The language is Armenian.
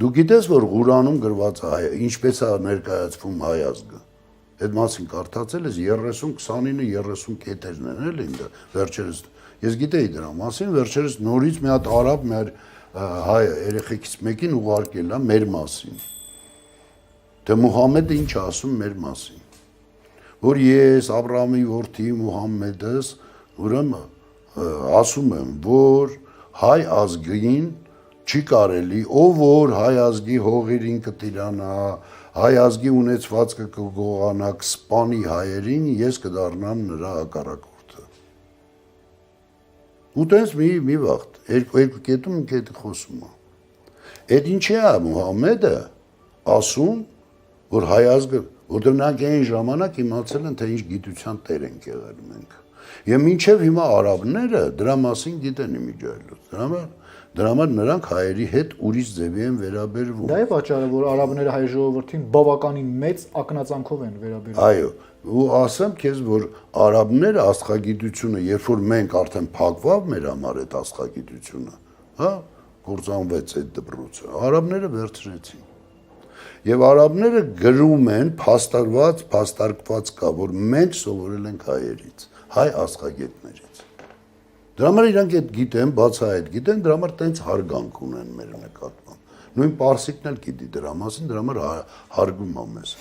Դու գիտես, որ Ղուրանում գրված է ինչպես է ներկայացվում հայ ազգը։ Այդ մասին կարդացել ես 30-29-30 կետերն են էլի ինձ վերջերս։ Ես գիտեի դրա մասին, վերջերս նորից մի հատ արաբ մեր հայ երեխեքից մեկին ուղարկել է մեր մասին։ Թե Մուհամեդը ինչ ասում մեր մասին։ Որ ես Աբրահամի որդի Մուհամեդս ուրեմն ասում եմ, որ հայ ազգին չի կարելի, ով որ հայ ազգի հողերին կտիրանա, հայ ազգի ունեցվածքը կգողանա, կսպանի հայերին, ես կդառնամ նրա հակառակորդը։ Ու տենց մի վաղտ, երկու կետում մի կետի խոսում է։ Այդ ինչի է Մուհամեդը ասում, որ հայ ազգը, որտեղ նրանք այն ժամանակ իմացել են, թե ինչ գիտության տեր ենք եղել մենք։ Եվ մինչև հիմա արաբները դրա մասին գիտեն իմիջայլոց։ Դրա համար նրանք հայերի հետ ուրիշ ձևի են վերաբերվում։ Դա է պատճառը, որ արաբները հայ ժողովրդին բավականին մեծ ակնածանքով են վերաբերվում։ Այո, ու ասեմ քեզ, որ արաբները աստղագիտությունը, երբ որ մենք արդեն փակվավ մեր համար այդ աստղագիտությունը, հա, կործանվեց այդ դպրոցը, արաբները վերցրեցին։ Եվ արաբները գրում են փաստարկված կա, որ մենք սովորել ենք հայերից, հայ աստղագետներից։ Դրա համար իրանք այդ գիտեն, բացահայտ գիտեն, դրա համար տենց հարգանք ունեն մեր նկատմամբ։ Նույն պարսիկն էլ գիտի դրա մասին, դրա համար հարգում է մեզ։